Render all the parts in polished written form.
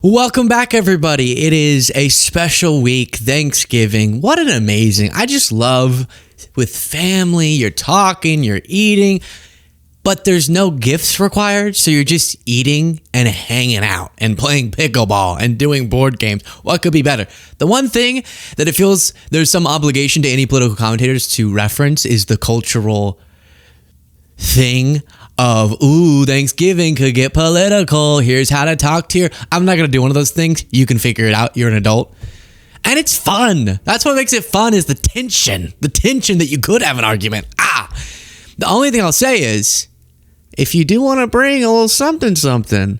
Welcome back, everybody. It is a special week, Thanksgiving. What an amazing, I just love with family, you're talking, you're eating, but there's no gifts required. So you're just eating and hanging out and playing pickleball and doing board games. What could be better? The one thing that it feels there's some obligation to any political commentators to reference is the cultural thing of, ooh, Thanksgiving could get political. Here's how to talk to your... I'm not going to do one of those things. You can figure it out. You're an adult. And it's fun. That's what makes it fun, is the tension. The tension that you could have an argument. The only thing I'll say is, if you do want to bring a little something,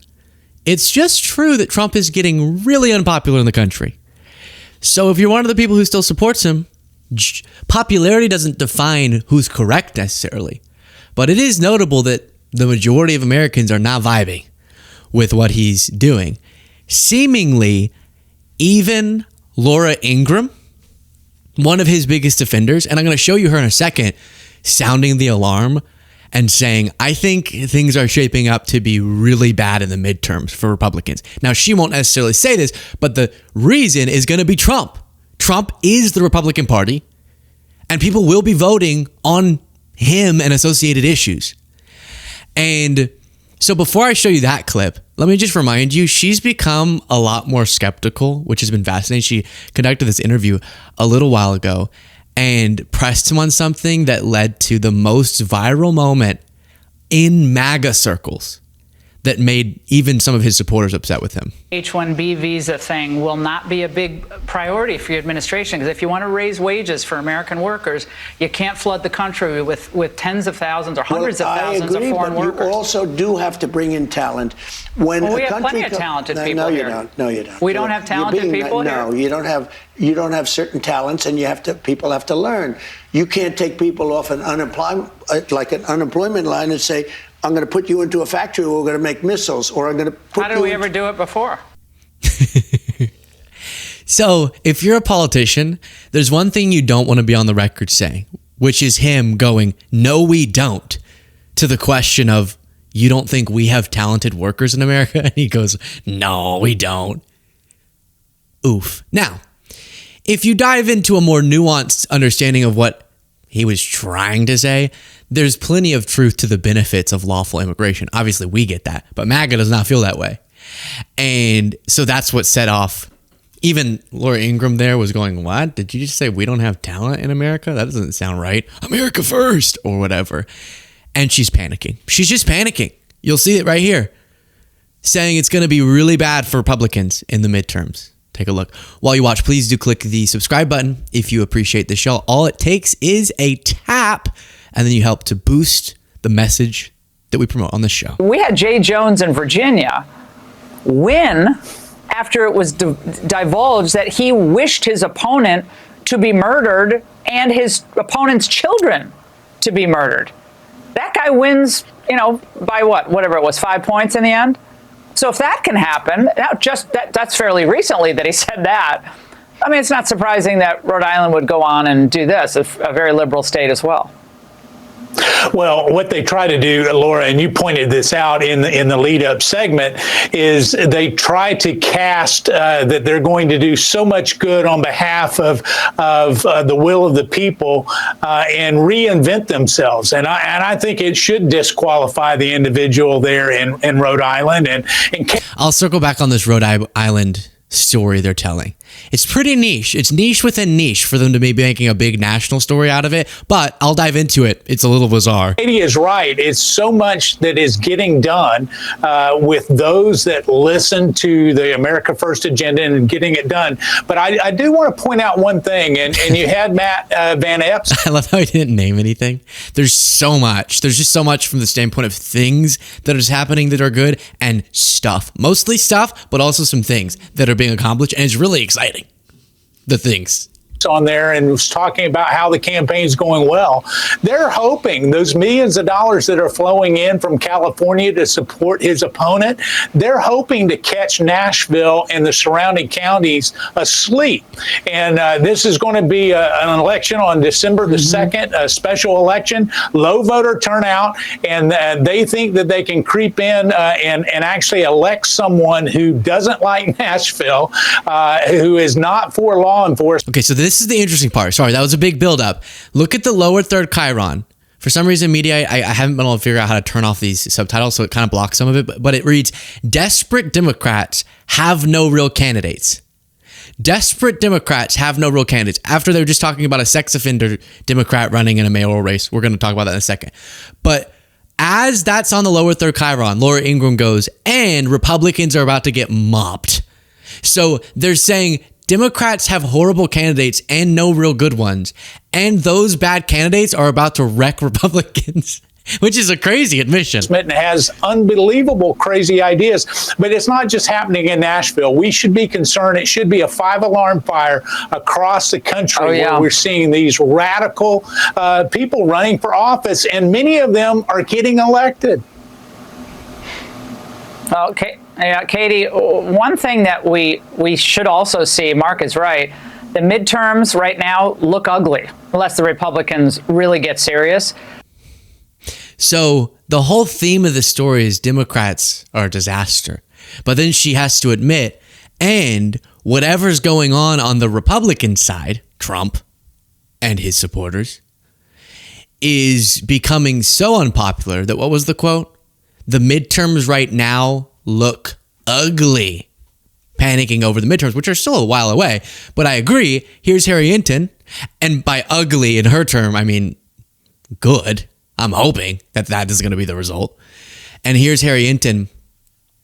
it's just true that Trump is getting really unpopular in the country. So if you're one of the people who still supports him, popularity doesn't define who's correct necessarily. But it is notable that the majority of Americans are not vibing with what he's doing. Seemingly, even Laura Ingraham, one of his biggest defenders, and I'm going to show you her in a second, sounding the alarm and saying, I think things are shaping up to be really bad in the midterms for Republicans. Now, she won't necessarily say this, but the reason is going to be Trump. Trump is the Republican Party, and people will be voting on him and associated issues. And so before I show you that clip, let me just remind you, she's become a lot more skeptical, which has been fascinating. She conducted this interview a little while ago and pressed him on something that led to the most viral moment in MAGA circles that made even some of his supporters upset with him. H-1B visa thing will not be a big priority for your administration, because if you want to raise wages for American workers, you can't flood the country with tens of thousands or hundreds of thousands of foreign workers. You also do have to bring in talent. When we have plenty of talented people here. No, you don't. We don't have talented people here? No, you don't have certain talents, and people have to learn. You can't take people off an unemployment line and say, I'm going to put you into a factory where we're going to make missiles, or I'm going to put How did we ever do it before? So if you're a politician, there's one thing you don't want to be on the record saying, which is him going, no, we don't, to the question of, you don't think we have talented workers in America? And he goes, no, we don't. Oof. Now, if you dive into a more nuanced understanding of what he was trying to say, there's plenty of truth to the benefits of lawful immigration. Obviously, we get that, but MAGA does not feel that way. And so that's what set off. Even Laura Ingraham there was going, what? Did you just say we don't have talent in America? That doesn't sound right. America first, or whatever. And she's panicking. She's just panicking. You'll see it right here, saying it's going to be really bad for Republicans in the midterms. Take a look. While you watch, please do click the subscribe button if you appreciate the show. All it takes is a tap, and then you help to boost the message that we promote on the show. We had Jay Jones in Virginia win after it was divulged that he wished his opponent to be murdered and his opponent's children to be murdered. That guy wins, by whatever it was, 5 points in the end. So if that can happen, that's fairly recently that he said that. I mean, it's not surprising that Rhode Island would go on and do this, a very liberal state as well. Well, what they try to do, Laura, and you pointed this out in the lead-up segment, is they try to cast that they're going to do so much good on behalf of the will of the people and reinvent themselves. And I think it should disqualify the individual there in Rhode Island. And I'll circle back on this Rhode Island story they're telling. It's pretty niche. It's niche within niche for them to be making a big national story out of it, but I'll dive into it. It's a little bizarre. Katie is right. It's so much that is getting done with those that listen to the America First agenda and getting it done. But I do want to point out one thing, and you had Matt Van Epps. I love how he didn't name anything. There's so much. There's just so much from the standpoint of things that is happening that are good and stuff. Mostly stuff, but also some things that are being accomplished, and it's really exciting. The things. on there and was talking about how the campaign's going well. They're hoping those millions of dollars that are flowing in from California to support his opponent, they're hoping to catch Nashville and the surrounding counties asleep. And this is going to be an election on December the 2nd, a special election, low voter turnout, and they think that they can creep in and actually elect someone who doesn't like Nashville, who is not for law enforcement. Okay, so this is the interesting part. Sorry, that was a big buildup. Look at the lower third chyron. For some reason, media, I haven't been able to figure out how to turn off these subtitles, so it kind of blocks some of it. But it reads, desperate Democrats have no real candidates. Desperate Democrats have no real candidates. After they were just talking about a sex offender Democrat running in a mayoral race. We're going to talk about that in a second. But as that's on the lower third chyron, Laura Ingraham goes, and Republicans are about to get mopped. So they're saying Democrats have horrible candidates and no real good ones. And those bad candidates are about to wreck Republicans, which is a crazy admission. And has unbelievable crazy ideas, but it's not just happening in Nashville. We should be concerned. It should be a 5-alarm fire across the country where we're seeing these radical people running for office, and many of them are getting elected. Okay. Yeah, Katie, one thing that we should also see, Mark is right, the midterms right now look ugly unless the Republicans really get serious. So the whole theme of the story is Democrats are a disaster. But then she has to admit, and whatever's going on the Republican side, Trump and his supporters, is becoming so unpopular that, what was the quote? The midterms right now look ugly. Panicking over the midterms, which are still a while away. But I agree, here's Harry Hinton. And by ugly in her term, I mean good. I'm hoping that is going to be the result. And here's Harry Hinton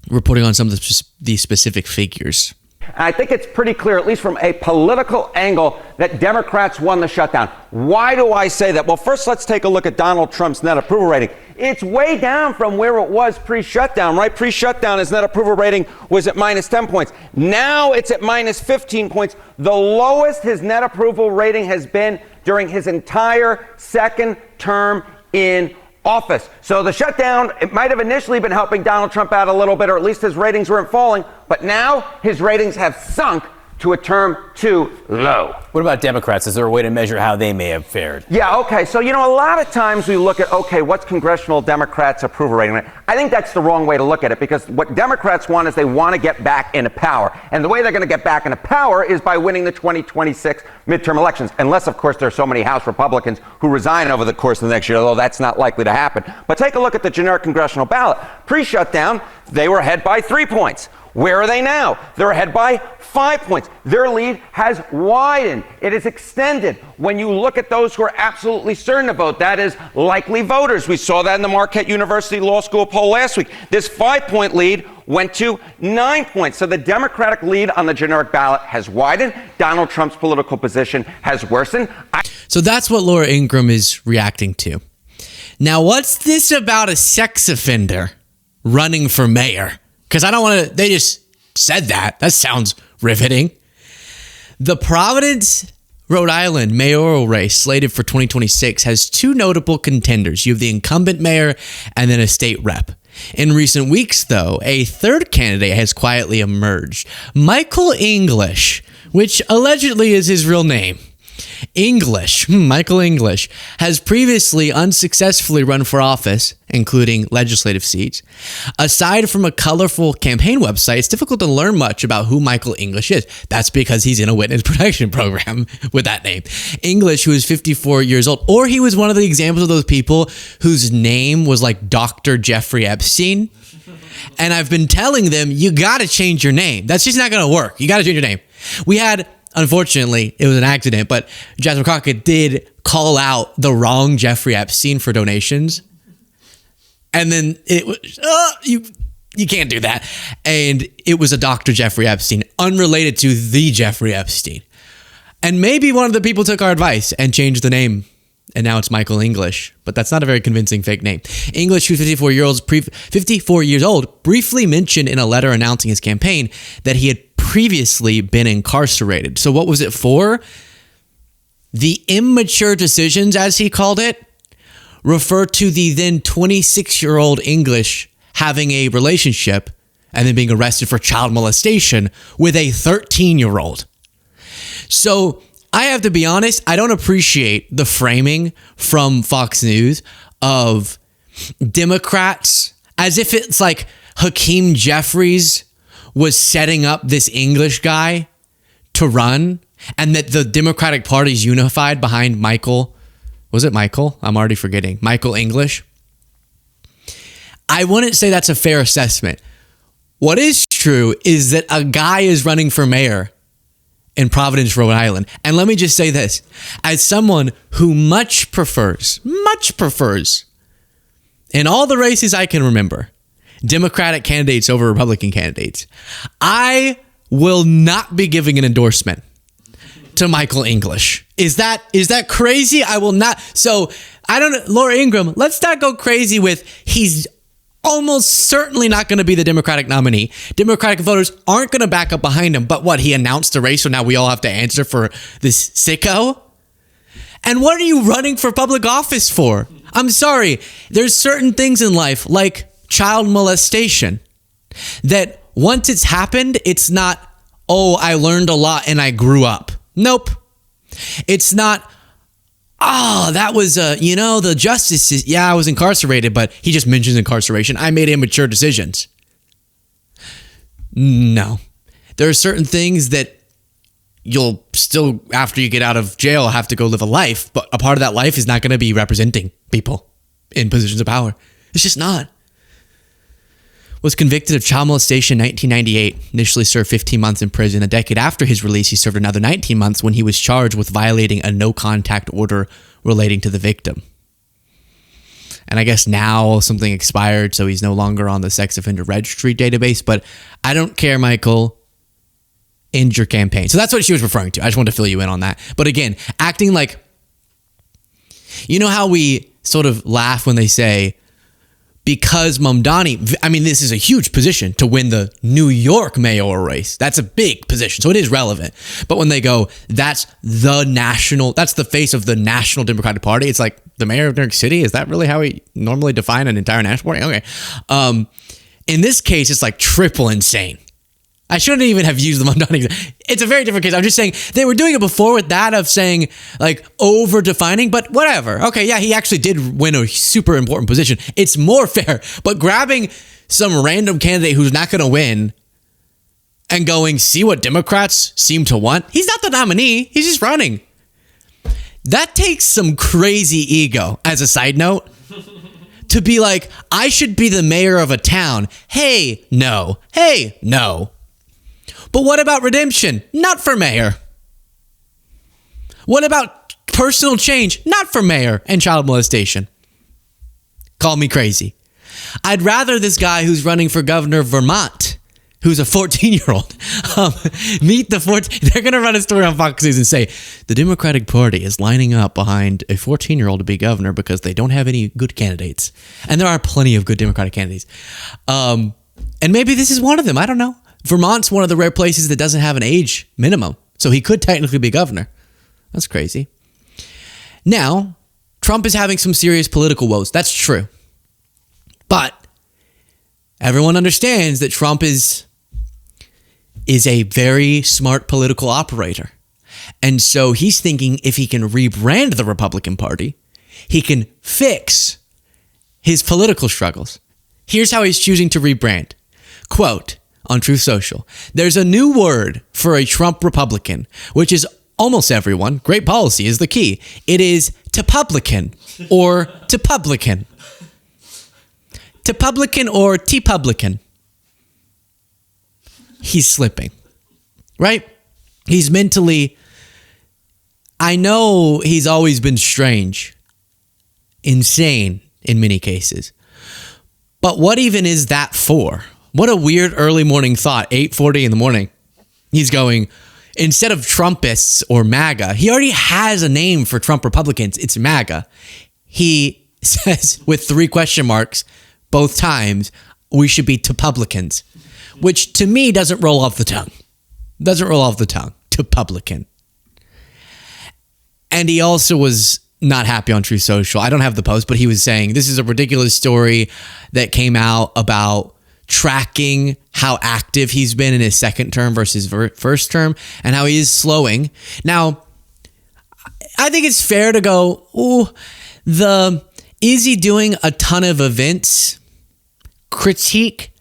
reporting on some of the specific figures. I think it's pretty clear, at least from a political angle, that Democrats won the shutdown. Why do I say that? Well, first, let's take a look at Donald Trump's net approval rating. It's way down from where it was pre-shutdown, right? Pre-shutdown, his net approval rating was at minus 10 points. Now it's at minus 15 points, the lowest his net approval rating has been during his entire second term in office. So the shutdown, it might have initially been helping Donald Trump out a little bit, or at least his ratings weren't falling, but now his ratings have sunk to a term too low. What about Democrats? Is there a way to measure how they may have fared? Yeah, okay. So, a lot of times we look at, okay, what's congressional Democrats' approval rating? I think that's the wrong way to look at it, because what Democrats want is they want to get back into power. And the way they're going to get back into power is by winning the 2026 midterm elections. Unless, of course, there are so many House Republicans who resign over the course of the next year, although that's not likely to happen. But take a look at the generic congressional ballot. Pre-shutdown, they were ahead by 3 points. Where are they now? They're ahead by 5 points. Their lead has widened. It is extended. When you look at those who are absolutely certain to vote, that is likely voters. We saw that in the Marquette University Law School poll last week. This 5-point lead went to 9 points. So the Democratic lead on the generic ballot has widened. Donald Trump's political position has worsened. So that's what Laura Ingraham is reacting to. Now, what's this about a sex offender running for mayor? Because I don't want to, they just said that. That sounds riveting. The Providence, Rhode Island mayoral race slated for 2026 has two notable contenders. You have the incumbent mayor and then a state rep. In recent weeks, though, a third candidate has quietly emerged. Michael English, which allegedly is his real name. Michael English, has previously unsuccessfully run for office, including legislative seats. Aside from a colorful campaign website, it's difficult to learn much about who Michael English is. That's because he's in a witness protection program with that name. English, who is 54 years old, or he was one of the examples of those people whose name was like Dr. Jeffrey Epstein. And I've been telling them, you got to change your name. That's just not going to work. You got to change your name. We had... Unfortunately, it was an accident, but Jasmine Crockett did call out the wrong Jeffrey Epstein for donations. And then it was, you can't do that. And it was a Dr. Jeffrey Epstein, unrelated to the Jeffrey Epstein. And maybe one of the people took our advice and changed the name. And now it's Michael English, but that's not a very convincing fake name. English, who's 54 years old, briefly mentioned in a letter announcing his campaign that he had previously been incarcerated. So what was it for? The immature decisions, as he called it, refer to the then 26-year-old English having a relationship and then being arrested for child molestation with a 13-year-old. So I have to be honest, I don't appreciate the framing from Fox News of Democrats as if it's like Hakeem Jeffries was setting up this English guy to run and that the Democratic Party is unified behind Michael. Was it Michael? I'm already forgetting. Michael English. I wouldn't say that's a fair assessment. What is true is that a guy is running for mayor in Providence, Rhode Island. And let me just say this, as someone who much prefers, in all the races I can remember, Democratic candidates over Republican candidates, I will not be giving an endorsement to Michael English. Is that crazy? I will not. So I don't, Laura Ingraham, let's not go crazy with he's almost certainly not going to be the Democratic nominee. Democratic voters aren't going to back up behind him. But what, he announced the race, so now we all have to answer for this sicko? And what are you running for public office for? I'm sorry. There's certain things in life, like child molestation, that once it's happened, it's not, oh, I learned a lot and I grew up. Nope. It's not, oh, that was, the justice, I was incarcerated, but he just mentions incarceration. I made immature decisions. No. There are certain things that you'll still, after you get out of jail, have to go live a life, but a part of that life is not going to be representing people in positions of power. It's just not. Was convicted of child molestation in 1998, initially served 15 months in prison. A decade after his release, he served another 19 months when he was charged with violating a no-contact order relating to the victim. And I guess now something expired, so he's no longer on the sex offender registry database, but I don't care, Michael. End your campaign. So that's what she was referring to. I just wanted to fill you in on that. But again, acting like, you know how we sort of laugh when they say, because Mamdani, I mean, this is a huge position to win the New York mayoral race. That's a big position, so it is relevant. But when they go, that's the face of the National Democratic Party, it's like, the mayor of New York City? Is that really how we normally define an entire national party? Okay. In this case, it's like triple insane. I shouldn't even have used the Mamdani. It's a very different case. I'm just saying they were doing it before with that of saying like over defining, but whatever. Okay, yeah, he actually did win a super important position. It's more fair, but grabbing some random candidate who's not going to win and going, see what Democrats seem to want. He's not the nominee. He's just running. That takes some crazy ego, as a side note, to be like, I should be the mayor of a town. Hey, no. Hey, no. But what about redemption? Not for mayor. What about personal change? Not for mayor and child molestation. Call me crazy. I'd rather this guy who's running for governor of Vermont, who's a 14-year-old, meet the 14. They're going to run a story on Fox News and say, the Democratic Party is lining up behind a 14-year-old to be governor because they don't have any good candidates. And there are plenty of good Democratic candidates. And maybe this is one of them. I don't know. Vermont's one of the rare places that doesn't have an age minimum. So he could technically be governor. That's crazy. Now, Trump is having some serious political woes. That's true. But everyone understands that Trump is a very smart political operator. And so he's thinking if he can rebrand the Republican Party, he can fix his political struggles. Here's how he's choosing to rebrand. Quote, on Truth Social, there's a new word for a Trump Republican, which is almost everyone. Great policy is the key. It is Tepublican or Tepublican. Tepublican or T-Publican. He's slipping, right? He's mentally, I know he's always been strange, insane in many cases. But what even is that for? What a weird early morning thought, 8:40 in the morning. He's going, instead of Trumpists or MAGA, he already has a name for Trump Republicans. It's MAGA. He says with 3 question marks both times, we should be Tepublicans, which to me doesn't roll off the tongue. Tepublican. And he also was not happy on Truth Social. I don't have the post, but he was saying this is a ridiculous story that came out about tracking how active he's been in his second term versus first term and how he is slowing. Now, I think it's fair to go, is he doing a ton of events? Critique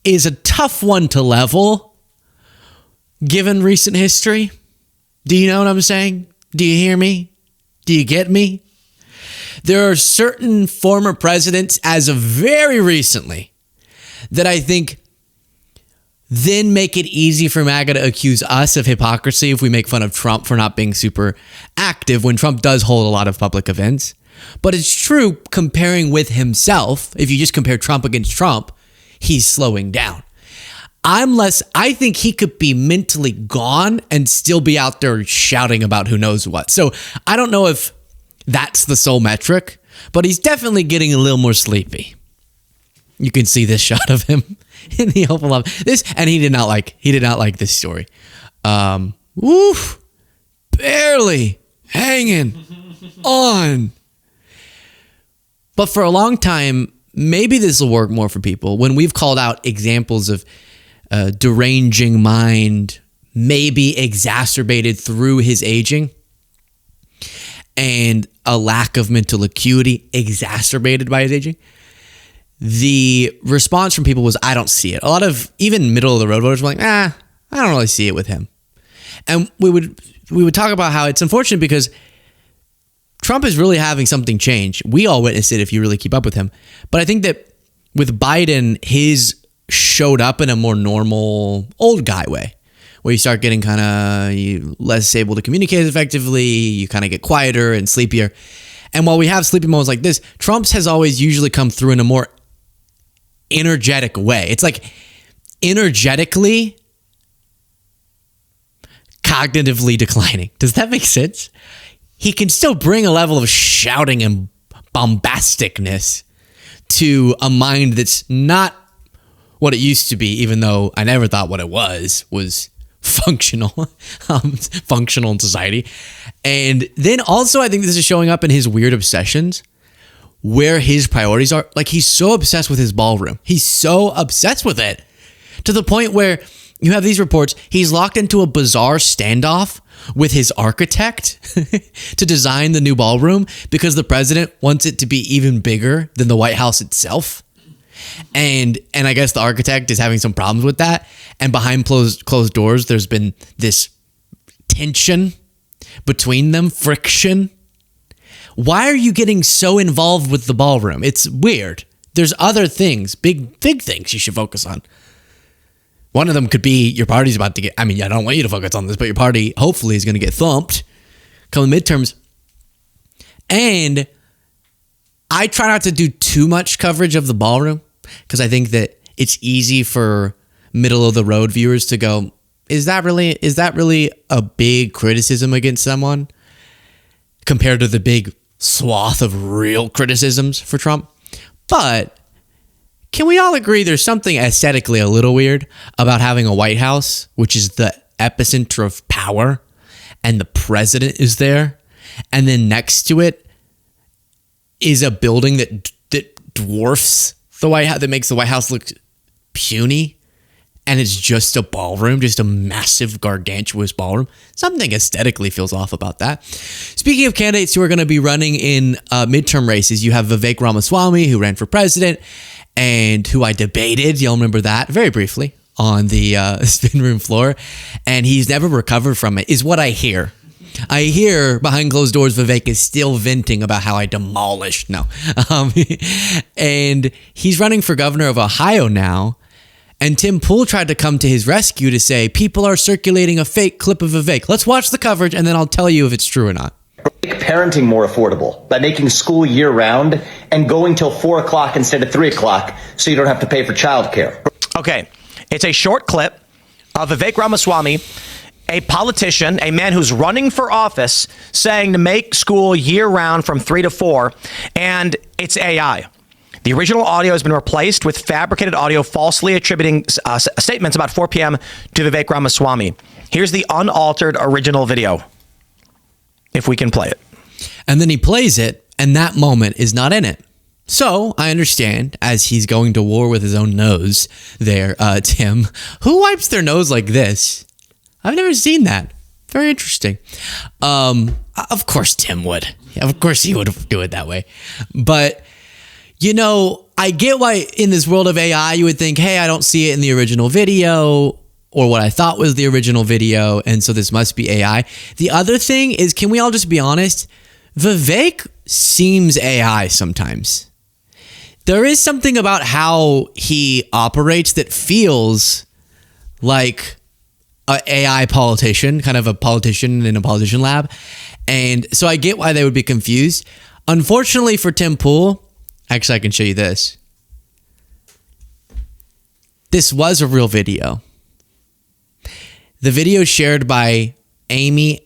is a tough one to level given recent history. Do you know what I'm saying? Do you hear me? Do you get me? There are certain former presidents as of very recently that I think then make it easy for MAGA to accuse us of hypocrisy if we make fun of Trump for not being super active when Trump does hold a lot of public events. But it's true comparing with himself. If you just compare Trump against Trump, he's slowing down. I think he could be mentally gone and still be out there shouting about who knows what. So I don't know if that's the sole metric, but he's definitely getting a little more sleepy. You can see this shot of him in the Oval Office. And he did not like this story. Barely hanging on. But for a long time, maybe this will work more for people. When we've called out examples of deranging mind, maybe exacerbated through his aging, and a lack of mental acuity exacerbated by his aging, the response from people was, I don't see it. A lot of even middle of the road voters were like, I don't really see it with him. And we would talk about how it's unfortunate because Trump is really having something change. We all witnessed it if you really keep up with him. But I think that with Biden, his showed up in a more normal old guy way, where you start getting kind of less able to communicate effectively. You kind of get quieter and sleepier. And while we have sleepy moments like this, Trump's has always usually come through in a more energetic way. It's like energetically cognitively declining. Does that make sense? He can still bring a level of shouting and bombasticness to a mind that's not what it used to be, even though I never thought what it was functional, functional in society. And then also I think this is showing up in his weird obsessions, where his priorities are. Like, he's so obsessed with his ballroom. He's so obsessed with it to the point where you have these reports. He's locked into a bizarre standoff with his architect to design the new ballroom because the president wants it to be even bigger than the White House itself. And I guess the architect is having some problems with that. And behind closed doors, there's been this tension between them, friction. Why are you getting so involved with the ballroom? It's weird. There's other things, big things you should focus on. One of them could be your party's about to get, I don't want you to focus on this, but your party hopefully is going to get thumped come the midterms. And I try not to do too much coverage of the ballroom because I think that it's easy for middle of the road viewers to go, is that really a big criticism against someone compared to the big swath of real criticisms for Trump? But can we all agree there's something aesthetically a little weird about having a White House, which is the epicenter of power, and the president is there, and then next to it is a building that dwarfs the White House, that makes the White House look puny, and it's just a ballroom, just a massive, gargantuous ballroom. Something aesthetically feels off about that. Speaking of candidates who are going to be running in midterm races, you have Vivek Ramaswamy, who ran for president, and who I debated, you'll remember that, very briefly, on the spin room floor, and he's never recovered from it, is what I hear. I hear behind closed doors, Vivek is still venting about how I demolished. And he's running for governor of Ohio now. And Tim Pool tried to come to his rescue to say, people are circulating a fake clip of Vivek. Let's watch the coverage and then I'll tell you if it's true or not. Make parenting more affordable by making school year round and going till 4 o'clock instead of 3 o'clock so you don't have to pay for childcare. Okay, it's a short clip of Vivek Ramaswamy, a politician, a man who's running for office, saying to make school year round from 3 to 4, and it's AI. The original audio has been replaced with fabricated audio falsely attributing statements about 4 p.m. to Vivek Ramaswamy. Here's the unaltered original video. if we can play it. And then he plays it, and that moment is not in it. So I understand, as he's going to war with his own nose there, Tim, who wipes their nose like this? I've never seen that. Very interesting. Of course Tim would. Yeah, of course he would do it that way. But, you know, I get why in this world of AI you would think, hey, I don't see it in the original video or what I thought was the original video, and so this must be AI. The other thing is, can we all just be honest? Vivek seems AI sometimes. There is something about how he operates that feels like an AI politician, kind of a politician in a politician lab. And so I get why they would be confused. Unfortunately for Tim Pool, actually I can show you this. This was a real video. The video shared by Amy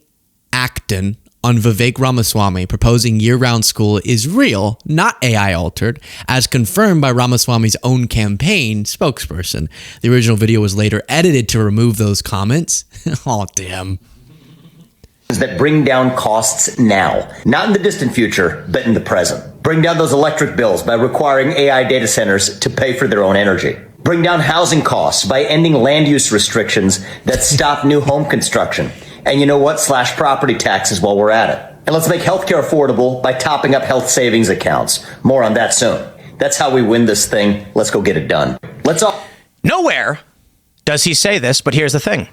Acton on Vivek Ramaswamy proposing year-round school is real, not AI altered, as confirmed by Ramaswamy's own campaign spokesperson. The original video was later edited to remove those comments. Oh, damn. That bring down costs now, not in the distant future, but in the present. Bring down those electric bills by requiring AI data centers to pay for their own energy. Bring down housing costs by ending land use restrictions that stop new home construction. And you know what? Slash property taxes while we're at it. And let's make healthcare affordable by topping up health savings accounts. More on that soon. That's how we win this thing. Let's go get it done. Let's all. Nowhere does he say this, but here's the thing.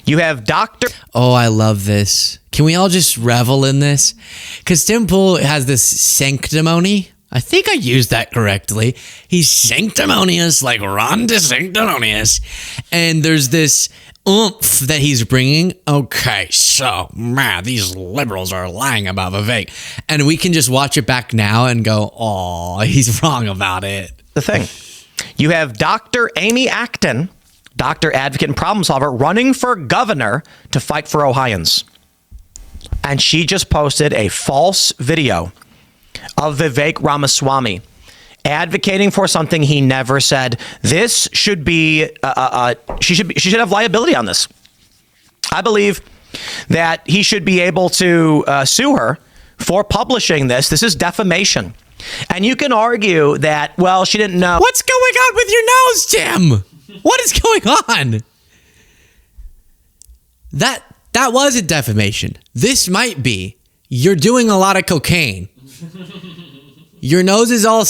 You have Dr. Oh, I love this. Can we all just revel in this? Because Tim Pool has this sanctimony. I think I used that correctly. He's sanctimonious like Ron DeSanctimonious. And there's this oomph that he's bringing. Okay, so, man, these liberals are lying about Vivek. And we can just watch it back now and go, oh, he's wrong about it. The thing. You have Dr. Amy Acton, doctor, advocate, and problem solver, running for governor to fight for Ohioans. And she just posted a false video of Vivek Ramaswamy advocating for something he never said. This should be, she should have liability on this. I believe that he should be able to sue her for publishing this. This is defamation. And you can argue that, well, she didn't know. What's going on with your nose, Tim? What is going on? That wasn't defamation. This might be. You're doing a lot of cocaine. Your nose is all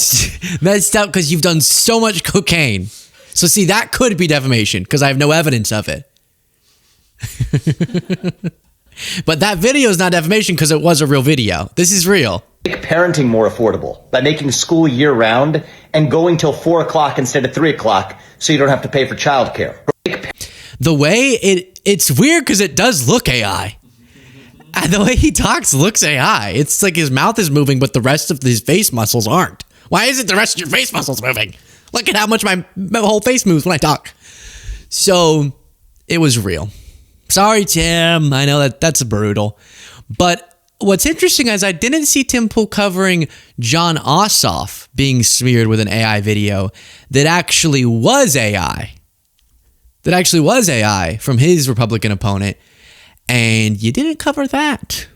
messed up because you've done so much cocaine. So see, that could be defamation because I have no evidence of it. But that video is not defamation because it was a real video. This is real. Make parenting more affordable by making school year-round and going till 4 o'clock instead of 3 o'clock so you don't have to pay for childcare. The way it's weird because it does look AI. And the way he talks looks AI. It's like his mouth is moving, but the rest of his face muscles aren't. Why isn't the rest of your face muscles moving? Look at how much my whole face moves when I talk. So it was real. Sorry, Tim. I know that's brutal. But what's interesting is I didn't see Tim Pool covering John Ossoff being smeared with an AI video that actually was AI. That actually was AI from his Republican opponent. And you didn't cover that.